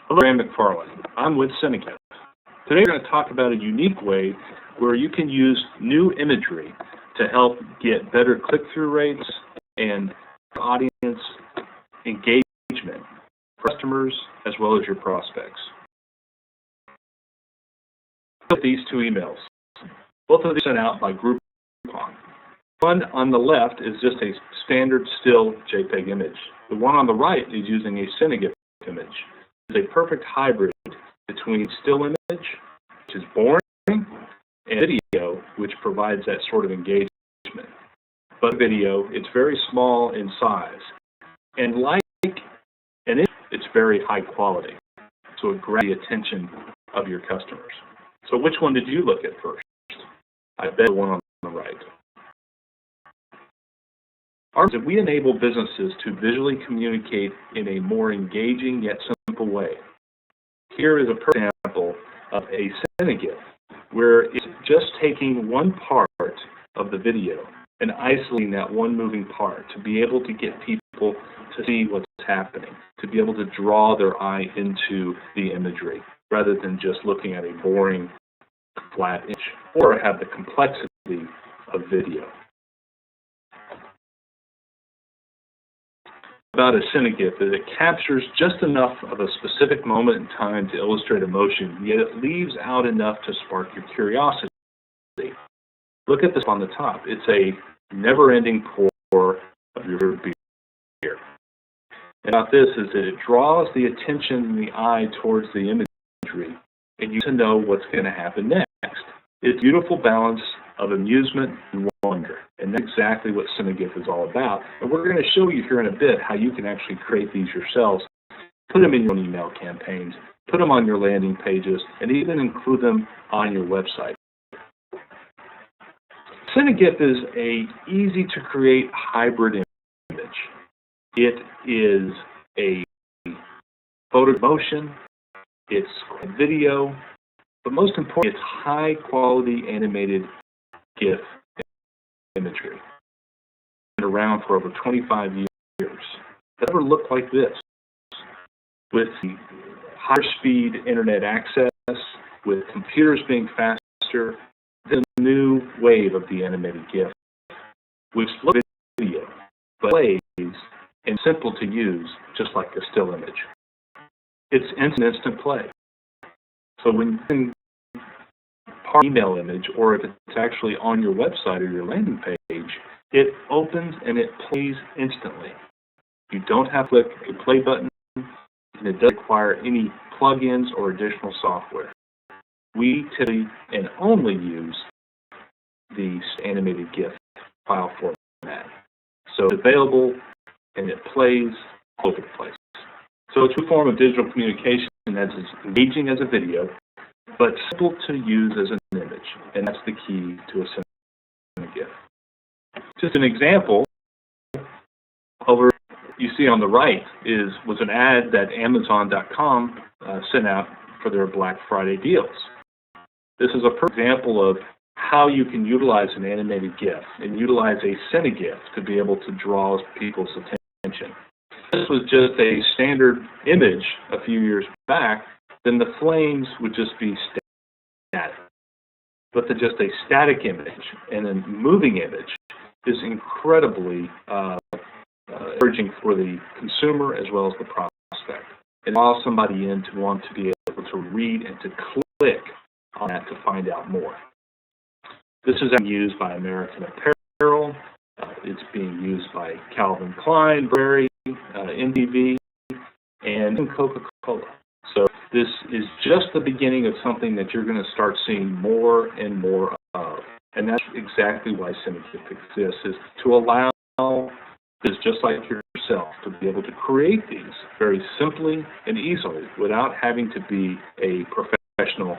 Hello, Graham McFarland. I'm with Cinegif. Today we're going to talk about a unique way where you can use new imagery to help get better click-through rates and audience engagement for customers as well as your prospects. These two emails. Both of these sent out by Groupon. One on the left is just a standard still JPEG image. The one on the right is using a Cinegif image. It's a perfect hybrid between still image, which is boring, and video, which provides that sort of engagement. But video, it's very small in size. And like an image, it's very high quality. So it grabs the attention of your customers. So which one did you look at first? I bet the one on the right. We enable businesses to visually communicate in a more engaging yet simple way. Here is a perfect example of a Cinegif, where it's just taking one part of the video and isolating that one moving part to be able to get people to see what's happening, to be able to draw their eye into the imagery, rather than just looking at a boring, flat image, or have the complexity of video. About a Cinegif is it captures just enough of a specific moment in time to illustrate emotion, yet it leaves out enough to spark your curiosity. Look at this on the top. It's a never-ending pour of your beer. And about this is that it draws the attention and the eye towards the imagery, and you need to know what's going to happen next. It's a beautiful balance of amusement and wonder, and that's exactly what Cinegif is all about. And we're going to show you here in a bit how you can actually create these yourselves, put them in your own email campaigns, put them on your landing pages, and even include them on your website. Cinegif is an easy-to-create hybrid image. It is a photo motion, it's video, but most importantly, it's high-quality animated GIF imagery. It's been around for over 25 years. It never looked like this. With the higher speed internet access, with computers being faster, the new wave of the animated GIF, which looks like video, but plays and simple to use, just like a still image. It's instant play. So when you can part email image, or if it's actually on your website or your landing page, it opens and it plays instantly. You don't have to click a play button, and it doesn't require any plugins or additional software. We typically and only use the animated GIF file format. So it's available and it plays all over the place. So it's a form of digital communication that's as engaging as a video, but simple to use as an image, and that's the key to a Cinegif. Just an example, over you see on the right was an ad that Amazon.com sent out for their Black Friday deals. This is a perfect example of how you can utilize an animated GIF and utilize a Cinegif to be able to draw people's attention. This was just a standard image a few years back, then the flames would just be static. But just a static image and a moving image is incredibly encouraging for the consumer as well as the prospect. It allows somebody in to want to be able to read and to click on that to find out more. This is used by American Apparel. It's being used by Calvin Klein, Burberry, NBV, and Coca-Cola. So this is just the beginning of something that you're going to start seeing more and more of. And that's exactly why Cinegif exists, is to allow this just like yourself to be able to create these very simply and easily without having to be a professional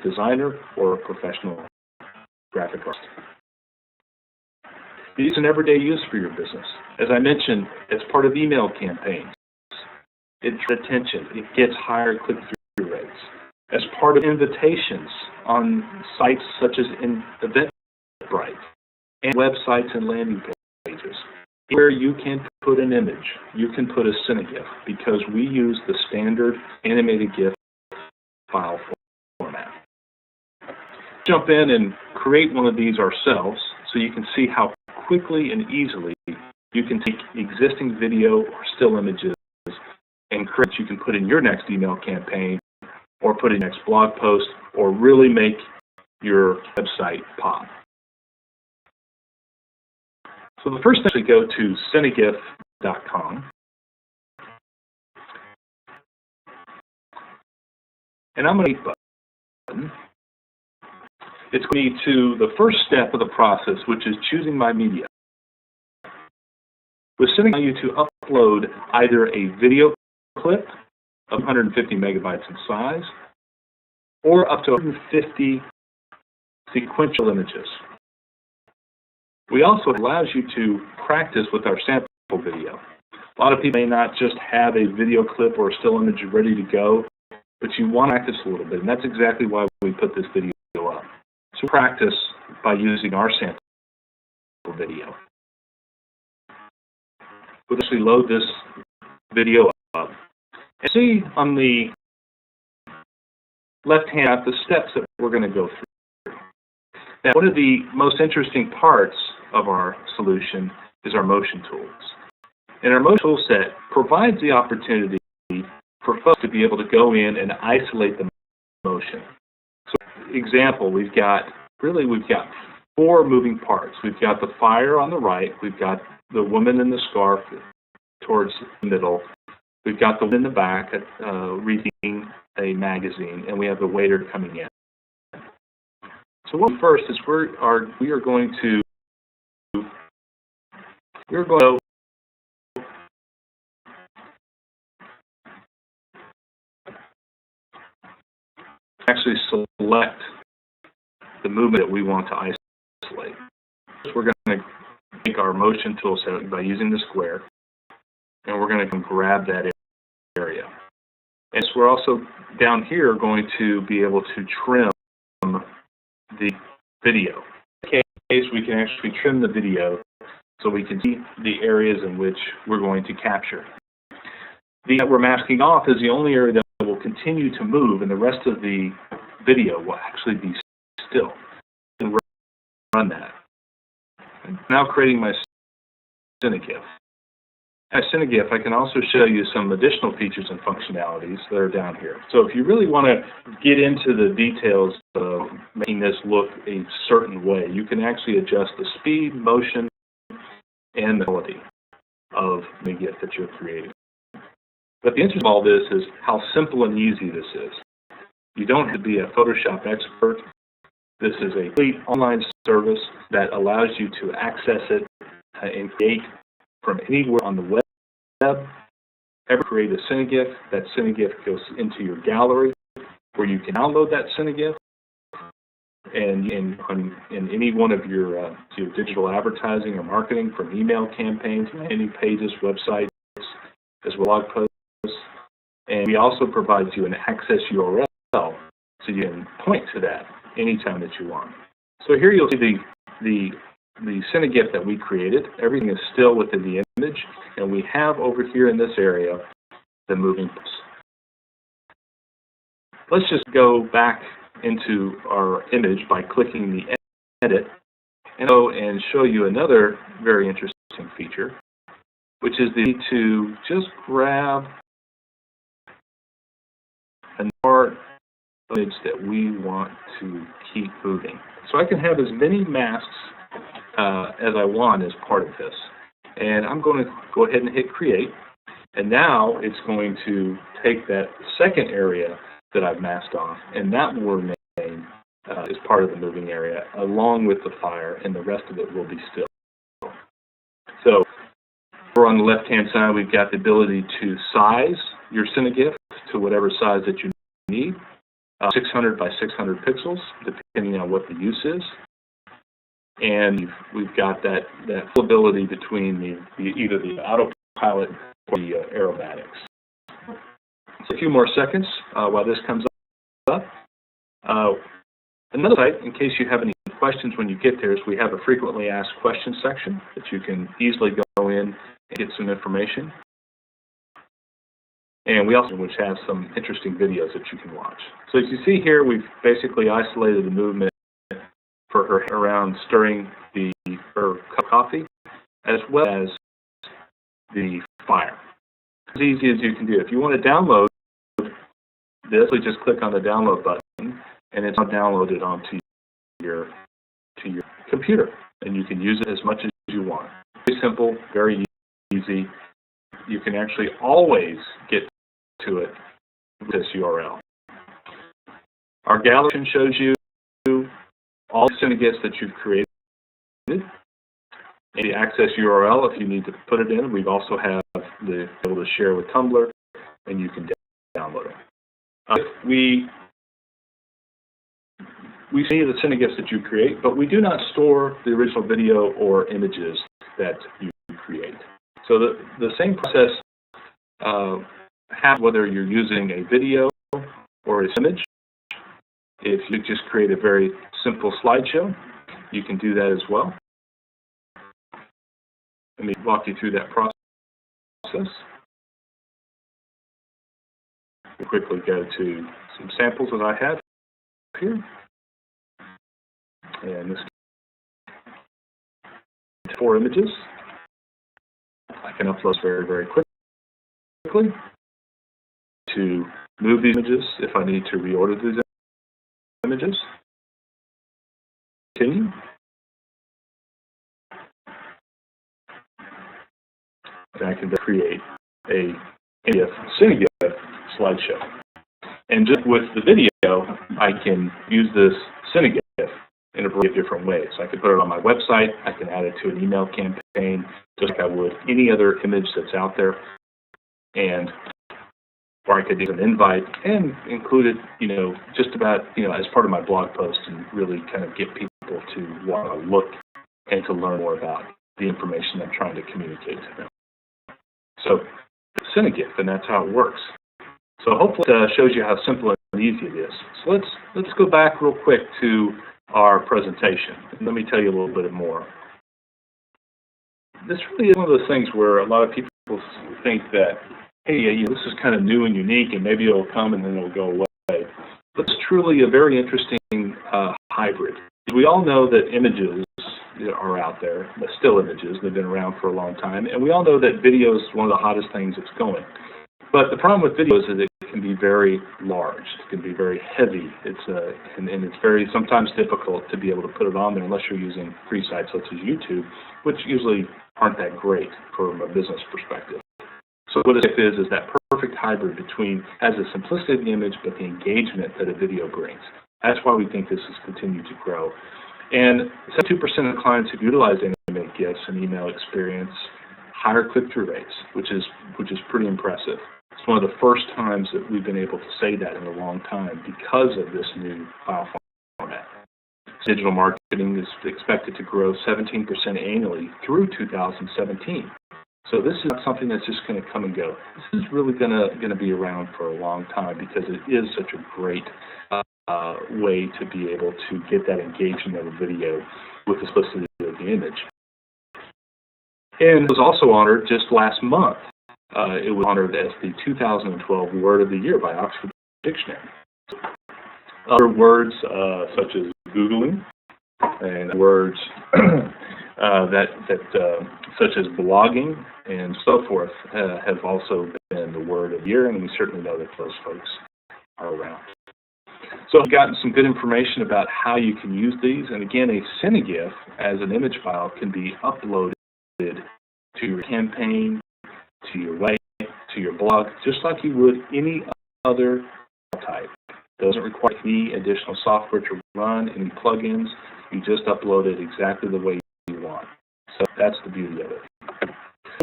designer or a professional graphic artist. It's an everyday use for your business. As I mentioned, as part of email campaigns, it draws attention. It gets higher click-through rates. As part of invitations on sites such as Eventbrite and websites and landing pages, where you can put an image, you can put a Cinegif, because we use the standard animated GIF file format. Jump in and create one of these ourselves so you can see how quickly and easily you can take existing video or still images and create you can put in your next email campaign or put in your next blog post or really make your website pop. So the first thing is to go to cinegif.com. And I'm going to hit button. It's going to the first step of the process, which is choosing my media. With Cinegif, you to upload either a video clip of 150 megabytes in size or up to 150 sequential images. We also allows you to practice with our sample video. A lot of people may not just have a video clip or a still image ready to go, but you want to practice a little bit, and that's exactly why we put this video up. So practice by using our sample video. We'll actually load this video up. And see on the left-hand side the steps that we're going to go through. Now, one of the most interesting parts of our solution is our motion tools. And our motion tool set provides the opportunity for folks to be able to go in and isolate the motion. So, example, we've got 4 moving parts. We've got the fire on the right, we've got the woman in the scarf towards the middle, we've got the woman in the back reading a magazine, and we have the waiter coming in. So what first is we are going to actually select the movement that we want to isolate. So we're going to make our motion tool set by using the square, and we're going to grab that area. And so we're also down here going to be able to trim the video. In this case, we can actually trim the video so we can see the areas in which we're going to capture. The that we're masking off is the only area that will continue to move, and the rest of the video will actually be still. And run that. And now creating my Cinegif. As Cinegif, I can also show you some additional features and functionalities that are down here. So if you really want to get into the details of making this look a certain way, you can actually adjust the speed, motion, and the quality of the GIF that you're creating. But the interest of all this is how simple and easy this is. You don't have to be a Photoshop expert. This is a complete online service that allows you to access it and create from anywhere on the web. Ever create a Cinegif, that Cinegif goes into your gallery where you can download that Cinegif, and in any one of your digital advertising or marketing, from email campaigns, landing pages, websites, as well as blog posts. And we also provide you an access URL so you can point to that anytime that you want. So here you'll see the Cinegif that we created. Everything is still within the image, and we have over here in this area the moving parts. Let's just go back into our image by clicking the edit and go and show you another very interesting feature, which is to just grab a part image that we want to keep moving. So I can have as many masks as I want as part of this. And I'm going to go ahead and hit create. And now it's going to take that second area that I've masked off, and that will remain as part of the moving area, along with the fire, and the rest of it will be still. So we're on the left-hand side, we've got the ability to size your Cinegif to whatever size that you need, 600 by 600 pixels, depending on what the use is. And we've got that flexibility between either the autopilot or the aromatics. So a few more seconds while this comes up. Another site, in case you have any questions when you get there, is we have a frequently asked questions section that you can easily go in get some information. And we also, which has some interesting videos that you can watch. So as you see here, we've basically isolated the movement for her around stirring her cup of coffee, as well as the fire. As easy as you can do. If you want to download this, you just click on the download button, and it's downloaded onto your computer, and you can use it as much as you want. Very simple, very easy. You can actually always get to it with this URL. Our gallery shows you all the Cinegifs that you've created, and the access URL if you need to put it in. We also have the able to share with Tumblr, and you can download it. We see the Cinegifs that you create, but we do not store the original video or images that you create. So the same process happens whether you're using a video or an image. If you just create a very simple slideshow, you can do that as well. Let me walk you through that process. We'll quickly go to some samples that I have here. And this 4 images. I can upload very, very quickly. To move these images if I need to reorder these images. Continue. And I can create a Cinegif slideshow. And just with the video, I can use this Cinegif in a variety of different ways. I can put it on my website, I can add it to an email campaign, just like I would any other image that's out there, and or I could do an invite and include it, just about, as part of my blog post, and really kind of get people to want to look and to learn more about the information I'm trying to communicate to them. So, Cinegif, and that's how it works. So hopefully it shows you how simple and easy it is. So let's go back real quick to our presentation. And let me tell you a little bit more. This really is one of those things where a lot of people think that, hey, this is kind of new and unique, and maybe it'll come and then it'll go away. But it's truly a very interesting hybrid. We all know that images are out there, but still images. They've been around for a long time. And we all know that video is one of the hottest things that's going. But the problem with videos is it can be very large. It can be very heavy. And it's very sometimes difficult to be able to put it on there unless you're using free sites such as YouTube, which usually aren't that great from a business perspective. So what it is that perfect hybrid between has the simplicity of the image but the engagement that a video brings. That's why we think this has continued to grow. And 72% of clients who utilize animated GIFs and email experience higher click-through rates, which is pretty impressive. It's one of the first times that we've been able to say that in a long time because of this new file format. Digital marketing is expected to grow 17% annually through 2017. So this is not something that's just going to come and go. This is really going to be around for a long time because it is such a great way to be able to get that engagement of a video with the simplicity of the image. And it was also honored just last month. It was honored as the 2012 Word of the Year by Oxford Dictionary. Other words such as Googling and words such as blogging and so forth have also been the Word of the Year, and we certainly know that those folks are around. So I've gotten some good information about how you can use these, and again, a Cinegif as an image file can be uploaded to your campaign, to your website, to your blog, just like you would any other type. It doesn't require any additional software to run, any plugins. You just upload it exactly the way you want. So that's the beauty of it.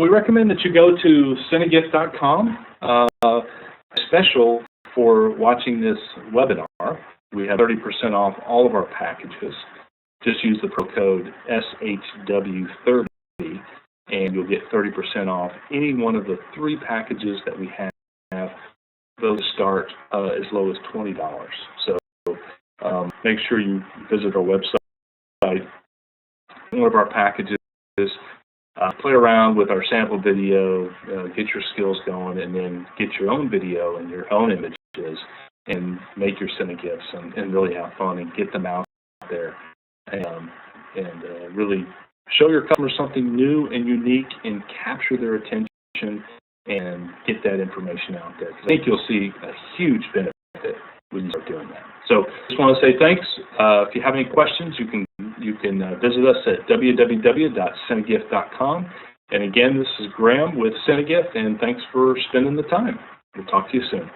We recommend that you go to cinegif.com. Special for watching this webinar, we have 30% off all of our packages. Just use the pro code SHW30 and you'll get 30% off any one of the 3 packages that we have. Those start as low as $20. So make sure you visit our website. One of our packages play around with our sample video, get your skills going, and then get your own video and your own images and make your Cinegifs and really have fun and get them out there and really show your customers something new and unique and capture their attention and get that information out there. I think you'll see a huge benefit when you start doing that. So just want to say thanks. If you have any questions, you can visit us at www.cinegif.com. And again, this is Graham with Cinegif, and thanks for spending the time. We'll talk to you soon.